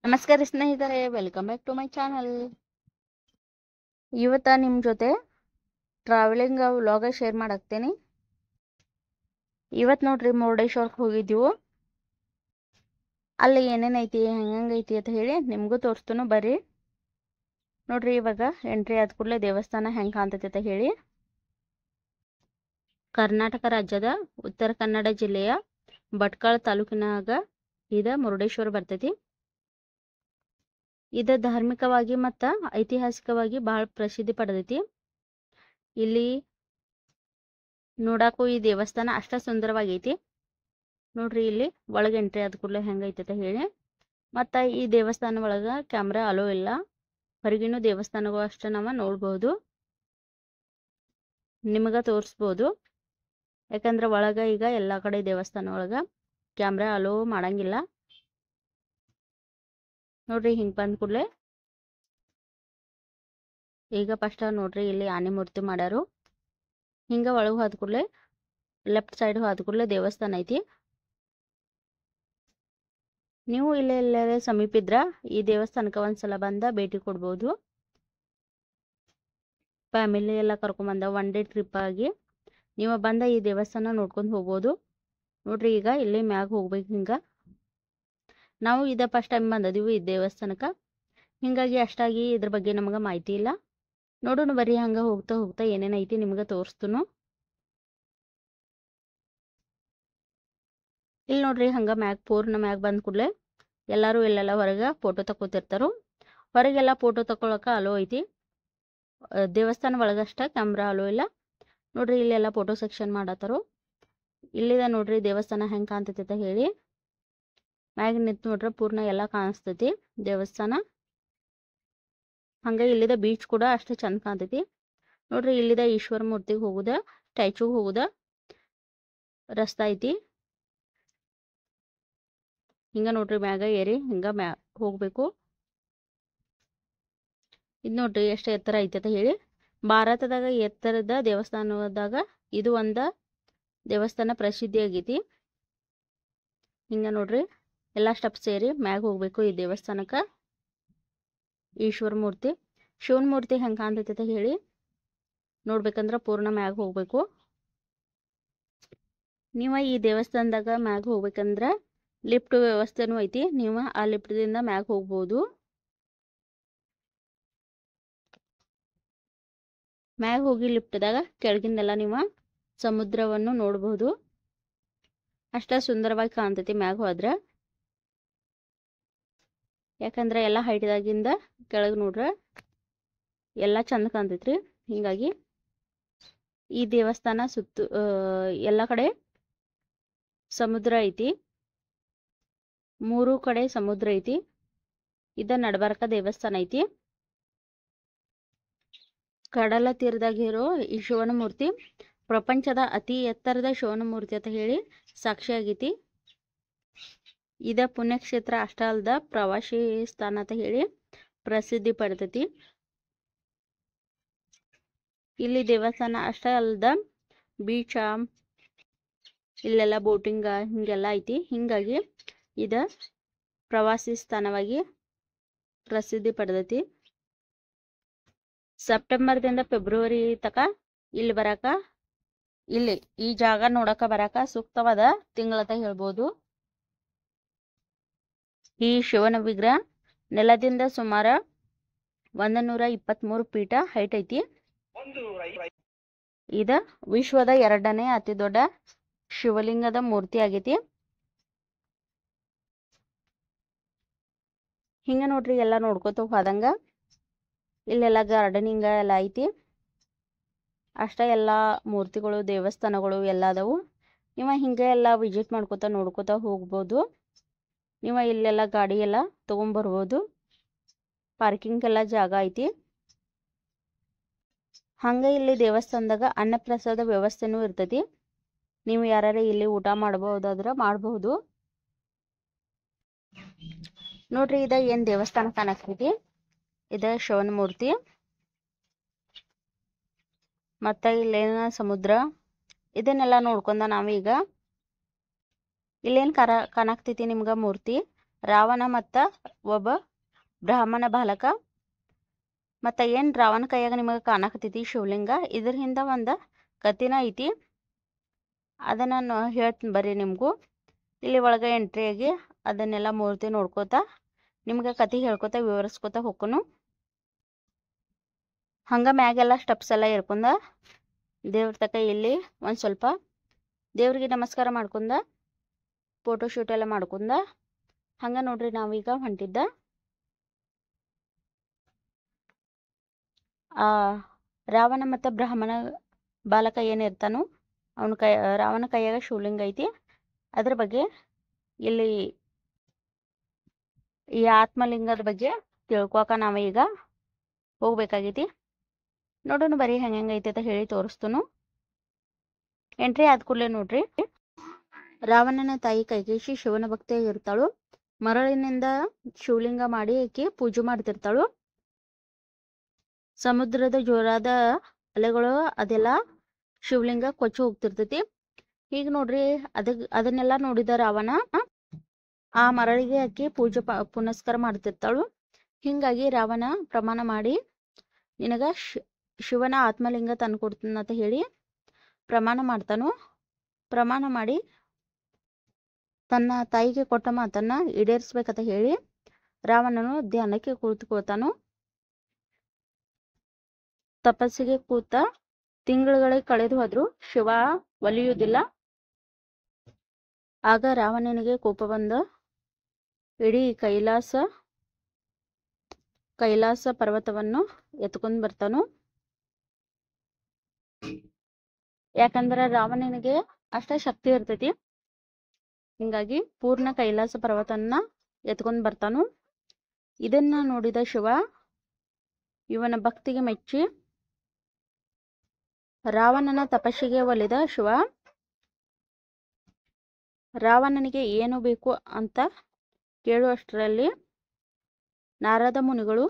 ನಮಸ್ಕಾರ ಸ್ನೇಹಿತರೆ, welcome back to my channel. ಇವತ್ತ ನಿಮ್ಮ ಜೊತೆ ಟ್ರಾವೆಲಿಂಗ್ ವ್ಲಾಗ ಶೇರ್ ಮಾಡಾಕ್ತೇನೆ. ಇವತ್ತು ನೋಡ್ರಿ ಮುರುಡೇಶ್ವರಕ್ಕೆ ಹೋಗಿದ್ದೀವಿ. ಅಲ್ಲಿ ಏನೇನೈತಿ ಹೆಂಗೈತಿ ಅಂತ ಹೇಳಿ ನಿಮಗೂ ತೋರಿಸ್ತೇನೆ. ಬರ್ರಿ ನೋಡ್ರಿ. ಇವಾಗ ಎಂಟ್ರಿ ಆದ ಕೂಡಲೇ ದೇವಸ್ಥಾನ ಹೆಂಗೆ ಕಾಣ್ತೈತಿ ಅಂತ ಹೇಳಿ. ಕರ್ನಾಟಕ ರಾಜ್ಯದ ಉತ್ತರ ಕನ್ನಡ ಜಿಲ್ಲೆಯ ಭಟ್ಕಳ ತಾಲೂಕಿನಾಗ ಇದು ಮುರುಡೇಶ್ವರ ಬರ್ತೈತಿ. ಇದು ಧಾರ್ಮಿಕವಾಗಿ ಮತ್ತು ಐತಿಹಾಸಿಕವಾಗಿ ಬಹಳ ಪ್ರಸಿದ್ಧಿ ಪಡೆದೈತಿ. ಇಲ್ಲಿ ನೋಡಾಕು ಈ ದೇವಸ್ಥಾನ ಅಷ್ಟ ಸುಂದರವಾಗೈತಿ. ನೋಡ್ರಿ ಇಲ್ಲಿ ಒಳಗೆ ಎಂಟ್ರಿ ಆದ ಕೂಡಲೇ ಹೆಂಗೈತೆ ಅಂತ ಹೇಳಿ. ಮತ್ತು ಈ ದೇವಸ್ಥಾನ ಒಳಗೆ ಕ್ಯಾಮ್ರಾ ಅಲೋ ಇಲ್ಲ. ಹೊರಗಿನ ದೇವಸ್ಥಾನಗಳು ಅಷ್ಟೇ ನಾವು ನೋಡ್ಬೋದು, ನಿಮಗೆ ತೋರಿಸ್ಬೋದು. ಯಾಕಂದ್ರೆ ಒಳಗೆ ಈಗ ಎಲ್ಲ ಕಡೆ ದೇವಸ್ಥಾನ ಒಳಗೆ ಕ್ಯಾಮ್ರಾ ಅಲೋ ಮಾಡಂಗಿಲ್ಲ. ನೋಡ್ರಿ ಹಿಂಗೆ ಬಂದ ಕೂಡಲೇ ಈಗ ಫಸ್ಟ್ ನೋಡ್ರಿ ಇಲ್ಲಿ ಆನೆ ಮೂರ್ತಿ ಮಾಡ್ಯಾರು. ಹಿಂಗೆ ಒಳಗೆ ಹೋದ ಕೂಡಲೇ ಲೆಫ್ಟ್ ಸೈಡ್ ಹೋದ ಕೂಡಲೇ ದೇವಸ್ಥಾನ ಐತಿ. ನೀವು ಇಲ್ಲೇ ಎಲ್ಲರೇ ಸಮೀಪ ಇದ್ರ ಈ ದೇವಸ್ಥಾನಕ್ಕೆ ಒಂದ್ಸಲ ಬಂದ ಭೇಟಿ ಕೊಡ್ಬೋದು. ಫ್ಯಾಮಿಲಿ ಎಲ್ಲ ಕರ್ಕೊಂಬಂದ ಒನ್ ಡೇ ಟ್ರಿಪ್ ಆಗಿ ನೀವು ಬಂದ ಈ ದೇವಸ್ಥಾನ ನೋಡ್ಕೊಂಡು ಹೋಗ್ಬೋದು. ನೋಡ್ರಿ ಈಗ ಇಲ್ಲಿ ಮ್ಯಾಗ ಹೋಗ್ಬೇಕು. ಹಿಂಗೆ ನಾವು ಇದ ಫಸ್ಟ್ ಟೈಮ್ ಬಂದಿದ್ದೀವಿ ಈ ದೇವಸ್ಥಾನಕ್ಕೆ, ಹಿಂಗಾಗಿ ಅಷ್ಟಾಗಿ ಇದ್ರ ಬಗ್ಗೆ ನಮಗೆ ಮಾಹಿತಿ ಇಲ್ಲ. ನೋಡೋಣ ಬರ್ರಿ, ಹಂಗೆ ಹೋಗ್ತಾ ಹೋಗ್ತಾ ಏನೇನೈತಿ ನಿಮ್ಗೆ ತೋರಿಸ್ತನು. ಇಲ್ಲಿ ನೋಡ್ರಿ ಹಂಗೆ ಪೂರ್ಣ ಮ್ಯಾಗ ಬಂದ ಕೂಡಲೇ ಎಲ್ಲರೂ ಇಲ್ಲೆಲ್ಲ ಹೊರಗೆ ಫೋಟೋ ತಗೋತಿರ್ತಾರೋ. ಹೊರಗೆಲ್ಲ ಫೋಟೋ ತಗೊಳಕ್ಕೆ ಅಲೋ ಐತಿ. ದೇವಸ್ಥಾನ ಒಳಗಷ್ಟ ಕ್ಯಾಮ್ರಾ ಅಲೋ ಇಲ್ಲ. ನೋಡ್ರಿ ಇಲ್ಲೆಲ್ಲ ಫೋಟೋ ಸೆಕ್ಷನ್ ಮಾಡತ್ತಾರೋ. ಇಲ್ಲಿದ ನೋಡ್ರಿ ದೇವಸ್ಥಾನ ಹೆಂಗೆ ಕಾಣ್ತೈತಿ ಅಂತ ಹೇಳಿ. ಮ್ಯಾಗ ನಿಂತು ನೋಡ್ರಿ ಪೂರ್ಣ ಎಲ್ಲ ಕಾಣಿಸ್ತೈತಿ ದೇವಸ್ಥಾನ. ಹಂಗೆ ಇಲ್ಲಿದ ಬೀಚ್ ಕೂಡ ಅಷ್ಟೇ ಚಂದ ಕಾಣ್ತೈತಿ. ನೋಡ್ರಿ ಇಲ್ಲಿದ ಈಶ್ವರ ಮೂರ್ತಿಗೆ ಹೋಗುದ, ಸ್ಟ್ಯಾಚುಗೆ ಹೋಗುದ ರಸ್ತಾ ಐತಿ. ಹಿಂಗ ನೋಡ್ರಿ ಮ್ಯಾಗ ಏರಿ ಹಿಂಗ ಹೋಗ್ಬೇಕು. ಇದು ನೋಡ್ರಿ ಎಷ್ಟು ಎತ್ತರ ಐತಿ ಅಂತ ಹೇಳಿ. ಭಾರತದಾಗ ಎತ್ತರದ ದೇವಸ್ಥಾನದಾಗ ಇದು ಒಂದ ದೇವಸ್ಥಾನ ಪ್ರಸಿದ್ಧಿ ಆಗೈತಿ. ಹಿಂಗ ನೋಡ್ರಿ ಎಲ್ಲ ಸ್ಟೆಪ್ಸ್ ಸೇರಿ ಮ್ಯಾಗ ಹೋಗ್ಬೇಕು ಈ ದೇವಸ್ಥಾನಕ್ಕೆ. ಈಶ್ವರ ಮೂರ್ತಿ, ಶಿವನ ಮೂರ್ತಿ ಹೆಂಗೆ ಕಾಣ್ತೈತಿ ಅಂತ ಹೇಳಿ ನೋಡ್ಬೇಕಂದ್ರೆ ಪೂರ್ಣ ಮ್ಯಾಗ ಹೋಗ್ಬೇಕು. ನೀವು ಈ ದೇವಸ್ಥಾನದಾಗ ಮ್ಯಾಗ ಹೋಗ್ಬೇಕಂದ್ರೆ ಲಿಫ್ಟ್ ವ್ಯವಸ್ಥೆನೂ ಐತಿ. ನೀವು ಆ ಲಿಫ್ಟ್ದಿಂದ ಮ್ಯಾಗ ಹೋಗ್ಬೋದು. ಮ್ಯಾಗ ಹೋಗಿ ಲಿಫ್ಟ್ದಾಗ ಕೆಳಗಿಂದೆಲ್ಲ ನೀವು ಸಮುದ್ರವನ್ನು ನೋಡ್ಬೋದು. ಅಷ್ಟ ಸುಂದರವಾಗಿ ಕಾಣ್ತೈತಿ ಮ್ಯಾಗ ಹೋದ್ರೆ. ಯಾಕಂದ್ರೆ ಎಲ್ಲ ಹೈಟ್ದಾಗಿಂದ ಕೆಳಗೆ ನೋಡ್ರೆ ಎಲ್ಲ ಚಂದ ಕಾಣ್ತೈತ್ರಿ. ಹಿಂಗಾಗಿ ಈ ದೇವಸ್ಥಾನ ಸುತ್ತು ಎಲ್ಲ ಕಡೆ ಸಮುದ್ರ ಐತಿ. 3 ಕಡೆ ಸಮುದ್ರ ಐತಿ. ಇದ ನಡಬರ್ಕ ದೇವಸ್ಥಾನ ಐತಿ. ಕಡಲ ತೀರದಾಗಿರೋ ಈ ಶಿವನ ಮೂರ್ತಿ ಪ್ರಪಂಚದ ಅತಿ ಎತ್ತರದ ಶಿವನ ಮೂರ್ತಿ ಅಂತ ಹೇಳಿ ಸಾಕ್ಷಿ ಆಗೈತಿ. ಇದ ಪುಣ್ಯಕ್ಷೇತ್ರ ಅಷ್ಟ ಅಲ್ದ ಪ್ರವಾಸಿ ಸ್ಥಾನ ಅಂತ ಹೇಳಿ ಪ್ರಸಿದ್ಧಿ ಪಡೆದೈತಿ. ಇಲ್ಲಿ ದೇವಸ್ಥಾನ ಅಷ್ಟ ಅಲ್ದ ಬೀಚ, ಇಲ್ಲೆಲ್ಲ ಬೋಟಿಂಗ್ ಹಿಂಗೆಲ್ಲ ಐತಿ. ಹಿಂಗಾಗಿ ಇದ ಪ್ರವಾಸಿ ಸ್ಥಾನವಾಗಿ ಪ್ರಸಿದ್ಧಿ ಪಡೆದೈತಿ. ಸೆಪ್ಟೆಂಬರ್ದಿಂದ ಫೆಬ್ರವರಿ ತಕ ಇಲ್ಲಿ ಬರಾಕ, ಇಲ್ಲಿ ಈ ಜಾಗ ನೋಡಕ ಬರಾಕ ಸೂಕ್ತವಾದ ತಿಂಗಳಂತ ಹೇಳ್ಬೋದು. ಈ ಶಿವನ ವಿಗ್ರಹ ನೆಲದಿಂದ ಸುಮಾರು 123 ಫೀಟ ಹೈಟ್ ಐತಿ. ಇದ ವಿಶ್ವದ 2ನೇ ಅತಿ ದೊಡ್ಡ ಶಿವಲಿಂಗದ ಮೂರ್ತಿ ಆಗೈತಿ. ಹಿಂಗ ನೋಡ್ರಿ ಎಲ್ಲ ನೋಡ್ಕೋತ ಹೋದಂಗ ಇಲ್ಲೆಲ್ಲ ಗಾರ್ಡನಿಂಗ್ ಎಲ್ಲ ಐತಿ. ಅಷ್ಟ ಎಲ್ಲ ಮೂರ್ತಿಗಳು ದೇವಸ್ಥಾನಗಳು ಎಲ್ಲ ಅದಾವು. ನೀವು ಹಿಂಗೆ ಎಲ್ಲ ವಿಸಿಟ್ ಮಾಡ್ಕೋತ ನೋಡ್ಕೋತ ಹೋಗ್ಬೋದು. ನೀವು ಇಲ್ಲೆಲ್ಲ ಗಾಡಿ ಎಲ್ಲ ತೊಗೊಂಬರ್ಬೋದು. ಪಾರ್ಕಿಂಗ್ ಎಲ್ಲ ಜಾಗ ಐತಿ. ಹಂಗೆ ಇಲ್ಲಿ ದೇವಸ್ಥಾನದಾಗ ಅನ್ನಪ್ರಸಾದ ವ್ಯವಸ್ಥೆನೂ ಇರ್ತೈತಿ. ನೀವು ಯಾರು ಇಲ್ಲಿ ಊಟ ಮಾಡ್ಬೋದಾದ್ರೆ ಮಾಡ್ಬೋದು. ನೋಡ್ರಿ ಇದ ಏನ್ ದೇವಸ್ಥಾನ ಕಾಣಿಸ್ತೈತಿ, ಇದ ಶಿವನ ಮೂರ್ತಿ. ಮತ್ತೆ ಇಲ್ಲೇನ ಸಮುದ್ರ, ಇದನ್ನೆಲ್ಲ ನೋಡ್ಕೊಂಡ ನಾವೀಗ ಇಲ್ಲೇನು ಕಾಣಾಕ್ತೈತಿ ನಿಮ್ಗೆ ಮೂರ್ತಿ, ರಾವಣ ಮತ್ತು ಒಬ್ಬ ಬ್ರಾಹ್ಮಣ ಬಾಲಕ. ಮತ್ತು ಏನು ರಾವಣ ಕೈಯಾಗ ನಿಮಗೆ ಕಾಣಕತ್ತೈತಿ ಶಿವಲಿಂಗ, ಇದ್ರ ಹಿಂದೆ ಒಂದು ಕಥೆನ ಐತಿ. ಅದನ್ನು ನಾನು ಹೇಳ್ತೀನಿ ಬರ್ರಿ ನಿಮಗೂ. ಇಲ್ಲಿ ಒಳಗೆ ಎಂಟ್ರಿ ಆಗಿ ಅದನ್ನೆಲ್ಲ ಮೂರ್ತಿ ನೋಡ್ಕೋತ ನಿಮ್ಗೆ ಕತೆ ಹೇಳ್ಕೊತ ವಿವರಿಸ್ಕೊತ ಹೋಗ್ಕೊನು. ಹಂಗೆ ಮ್ಯಾಗೆಲ್ಲ ಸ್ಟೆಪ್ಸ್ ಎಲ್ಲ ಇರ್ಕೊಂಡ ದೇವ್ರ ತಕ ಇಲ್ಲಿ ಒಂದು ಸ್ವಲ್ಪ ದೇವ್ರಿಗೆ ನಮಸ್ಕಾರ ಮಾಡ್ಕೊಂಡ ಫೋಟೋ ಶೂಟ್ ಎಲ್ಲ ಮಾಡ್ಕೊಂಡ ಹಂಗೆ ನೋಡ್ರಿ ನಾವೀಗ ಹೊಂಟಿದ್ದ ಆ ರಾವಣ ಮತ್ತು ಬ್ರಾಹ್ಮಣ ಬಾಲಕ ಏನಿರ್ತಾನೋ ಅವನ ರಾವಣ ಕೈಯಾಗ ಶಿವಲಿಂಗ ಐತಿ. ಅದ್ರ ಬಗ್ಗೆ ಇಲ್ಲಿ ಈ ಆತ್ಮಲಿಂಗದ ಬಗ್ಗೆ ತಿಳ್ಕೊಕ ನಾವೀಗ ಹೋಗ್ಬೇಕಾಗೈತಿ. ನೋಡೋಣ ಬರೀ ಹೆಂಗೈತಿ ಅಂತ ಹೇಳಿ ತೋರಿಸ್ತನು. ಎಂಟ್ರಿ ಆದ ಕೂಡಲೇ ನೋಡ್ರಿ ರಾವಣನ ತಾಯಿ ಕೈಕೇಶಿ ಶಿವನ ಭಕ್ತಿಯಾಗಿರ್ತಾಳು. ಮರಳಿನಿಂದ ಶಿವಲಿಂಗ ಮಾಡಿ ಆಕಿ ಪೂಜೆ ಮಾಡ್ತಿರ್ತಾಳು. ಸಮುದ್ರದ ಜೋರಾದ ಅಲೆಗಳು ಅದೆಲ್ಲ ಶಿವಲಿಂಗ ಕೊಚ್ಚಿ ಹೋಗ್ತಿರ್ತೈತಿ. ಈಗ ನೋಡ್ರಿ ಅದನ್ನೆಲ್ಲ ನೋಡಿದ ರಾವಣ ಆ ಮರಳಿಗೆ ಆಕಿ ಪೂಜೆ ಪುನಸ್ಕಾರ ಮಾಡ್ತಿರ್ತಾಳು. ಹಿಂಗಾಗಿ ರಾವಣ ಪ್ರಮಾಣ ಮಾಡಿ ನಿನಗ ಶಿವನ ಆತ್ಮಲಿಂಗ ತಂದು ಕೊಡ್ತೀನಂತ ಹೇಳಿ ಪ್ರಮಾಣ ಮಾಡ್ತಾನು. ಪ್ರಮಾಣ ಮಾಡಿ ತನ್ನ ತಾಯಿಗೆ ಕೊಟ್ಟ ಮಾತನ್ನ ಈಡೇರಿಸ್ಬೇಕಂತ ಹೇಳಿ ರಾವಣನು ಧ್ಯಾನಕ್ಕೆ ಕೂತ್ಕೊಳ್ತಾನು. ತಪಸ್ಸಿಗೆ ಕೂತ ತಿಂಗಳುಗಳೇ ಕಳೆದು ಹೋದ್ರು ಶಿವ ಒಲಿಯುವುದಿಲ್ಲ. ಆಗ ರಾವಣನಿಗೆ ಕೋಪ ಬಂದ ಇಡೀ ಕೈಲಾಸ ಪರ್ವತವನ್ನು ಎತ್ಕೊಂಡ್ ಬರ್ತಾನು. ಯಾಕಂದ್ರ ರಾವಣನಿಗೆ ಅಷ್ಟ ಶಕ್ತಿ ಇರ್ತೈತಿ. ಹಿಂಗಾಗಿ ಪೂರ್ಣ ಕೈಲಾಸ ಪರ್ವತನ್ನ ಎತ್ಕೊಂಡ್ ಬರ್ತಾನು. ಇದನ್ನ ನೋಡಿದ ಶಿವ ಇವನ ಭಕ್ತಿಗೆ ಮೆಚ್ಚಿ ರಾವಣನ ತಪಸ್ಸಿಗೆ ಒಲಿದ ಶಿವ ರಾವಣನಿಗೆ ಏನು ಬೇಕು ಅಂತ ಕೇಳುವಷ್ಟರಲ್ಲಿ ನಾರದ ಮುನಿಗಳು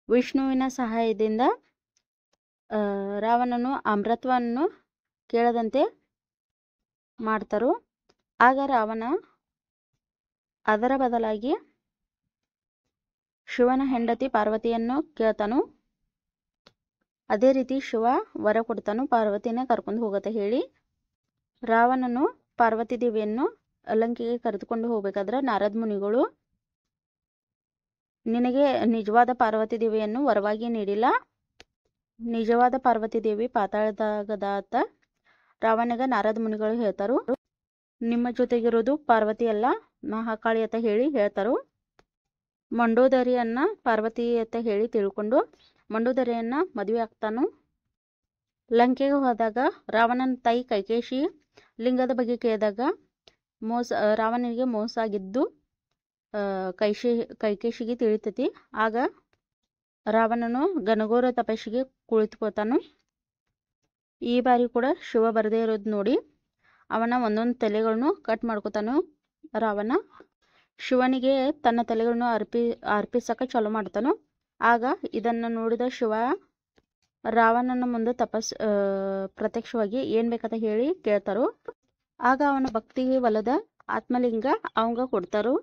ವಿಷ್ಣುವಿನ ಸಹಾಯದಿಂದ ರಾವಣನು ಅಮೃತವನ್ನು ಕೇಳದಂತೆ ಮಾಡ್ತಾರು. ಆಗ ರಾವಣ ಅದರ ಬದಲಾಗಿ ಶಿವನ ಹೆಂಡತಿ ಪಾರ್ವತಿಯನ್ನು ಕೇಳ್ತಾನು. ಅದೇ ರೀತಿ ಶಿವ ವರ ಕೊಡ್ತಾನು, ಪಾರ್ವತಿನ ಕರ್ಕೊಂಡು ಹೋಗತ್ತ ಹೇಳಿ. ರಾವಣನು ಪಾರ್ವತಿ ದೇವಿಯನ್ನು ಲಂಕೆಗೆ ಕರೆದುಕೊಂಡು ಹೋಗ್ಬೇಕಾದ್ರೆ ನಾರದ ಮುನಿಗಳು ನಿನಗೆ ನಿಜವಾದ ಪಾರ್ವತಿ ದೇವಿಯನ್ನು ವರವಾಗಿ ನೀಡಿಲ್ಲ, ನಿಜವಾದ ಪಾರ್ವತಿ ದೇವಿ ಪಾತಾಳದಾಗದಾತ ರಾವಣಗ ನಾರದ ಮುನಿಗಳು ಹೇಳ್ತಾರು. ನಿಮ್ಮ ಜೊತೆಗಿರೋದು ಪಾರ್ವತಿ ಅಲ್ಲ ಮಹಾಕಾಳಿ ಅಂತ ಹೇಳಿ ಹೇಳ್ತಾರು. ಮಂಡೋದರಿಯನ್ನ ಪಾರ್ವತಿ ಅಂತ ಹೇಳಿ ತಿಳ್ಕೊಂಡು ಮಂಡೋದರಿಯನ್ನ ಮದುವೆ ಆಗ್ತಾನು. ಲಂಕೆಗೆ ಹೋದಾಗ ರಾವಣನ ತಾಯಿ ಕೈಕೇಶಿ ಲಿಂಗದ ಬಗ್ಗೆ ಕೇಳಿದಾಗ ರಾವಣನಿಗೆ ಮೋಸ ಆಗಿದ್ದು ಕೈಕೇಶಿಗೆ ತಿಳಿತೈತಿ. ಆಗ ರಾವಣನು ಘನಘೋರ ತಪಸ್ಸಿಗೆ ಕುಳಿತುಕೋತಾನು. ಈ ಬಾರಿ ಕೂಡ ಶಿವ ಬರದೇ ಇರೋದು ನೋಡಿ ಅವನ ಒಂದೊಂದು ತಲೆಗಳನ್ನು ಕಟ್ ಮಾಡ್ಕೋತಾನು ರಾವಣ. ಶಿವನಿಗೆ ತನ್ನ ತಲೆಗಳನ್ನು ಅರ್ಪಿಸಕ ಚಾಲು ಮಾಡ್ತಾನು. ಆಗ ಇದನ್ನು ನೋಡಿದ ಶಿವ ರಾವಣನ ಮುಂದೆ ಪ್ರತ್ಯಕ್ಷವಾಗಿ ಏನ್ ಬೇಕಂತ ಹೇಳಿ ಕೇಳ್ತಾರು. ಆಗ ಅವನ ಭಕ್ತಿಗೆ ಒಲದ ಆತ್ಮಲಿಂಗ ಅವಂಗ ಕೊಡ್ತಾರು.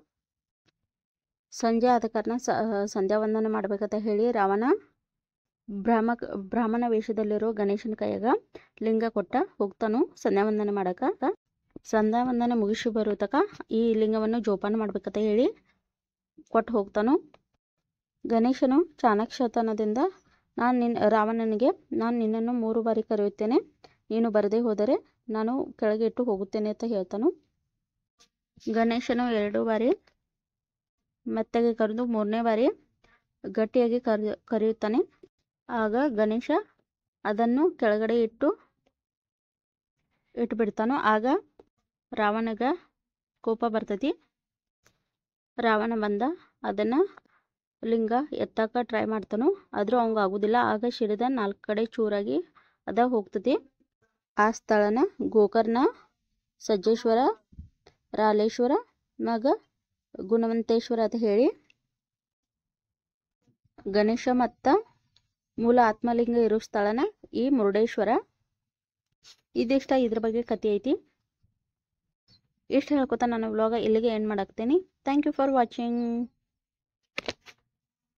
ಸಂಜೆ ಆದ ಕಾರಣ ಸಂಧ್ಯಾ ವಂದನೆ ಮಾಡ್ಬೇಕಂತ ಹೇಳಿ ರಾವಣ ಬ್ರಾಹ್ಮಣ ವೇಷದಲ್ಲಿರೋ ಗಣೇಶನ ಕೈಯಾಗ ಲಿಂಗ ಕೊಟ್ಟ ಹೋಗ್ತಾನು ಸಂಧ್ಯಾ ವಂದನೆ ಮಾಡಕ. ಸಂಧ್ಯಾ ವಂದನೆ ಮುಗಿಸಿ ಬರೋ ತಕ ಈ ಲಿಂಗವನ್ನು ಜೋಪಾನ ಮಾಡ್ಬೇಕಂತ ಹೇಳಿ ಕೊಟ್ಟು ಹೋಗ್ತಾನು. ಗಣೇಶನು ಚಾಣಾಕ್ಷತನದಿಂದ ರಾವಣನಿಗೆ ನಾನು ನಿನ್ನನ್ನು 3 ಬಾರಿ ಕರೆಯುತ್ತೇನೆ, ನೀನು ಬರದೇ ಹೋದರೆ ನಾನು ಕೆಳಗೆ ಇಟ್ಟು ಹೋಗುತ್ತೇನೆ ಅಂತ ಹೇಳ್ತಾನು. ಗಣೇಶನು 2 ಬಾರಿ ಮೆತ್ತಗೆ ಕರೆದು 3ನೇ ಬಾರಿ ಗಟ್ಟಿಯಾಗಿ ಕರೆಯುತ್ತಾನೆ. ಆಗ ಗಣೇಶ ಅದನ್ನು ಕೆಳಗಡೆ ಇಟ್ಬಿಡ್ತಾನು. ಆಗ ರಾವಣಗ ಕೋಪ ಬರ್ತೈತಿ. ರಾವಣ ಬಂದ ಅದನ್ನ ಲಿಂಗ ಎತ್ತಾಕ ಟ್ರೈ ಮಾಡ್ತಾನು, ಆದ್ರೂ ಅವಂಗ ಆಗುದಿಲ್ಲ. ಆಗ ಶಿರದ 4 ಕಡೆ ಚೂರಾಗಿ ಅದ ಹೋಗ್ತತಿ. ಆ ಸ್ಥಳನ ಗೋಕರ್ಣ, ಸಜ್ಜೇಶ್ವರ, ರಾಲೇಶ್ವರ ಮಗ ಗುಣವಂತೇಶ್ವರ ಅಂತ ಹೇಳಿ ಗಣೇಶ ಮತ್ತ ಮೂಲ ಆತ್ಮಲಿಂಗ ಇರೋ ಸ್ಥಳನ ಈ ಮುರುಡೇಶ್ವರ. ಇದಿಷ್ಟ ಇದ್ರ ಬಗ್ಗೆ ಕಥೆ ಐತಿ. ಇಷ್ಟು ಹೇಳ್ಕೊತ ನಾನು ವ್ಲಾಗ ಇಲ್ಲಿಗೆ ಎಂಡ್ ಮಾಡಾಕ್ತೇನೆ. Thank you for watching.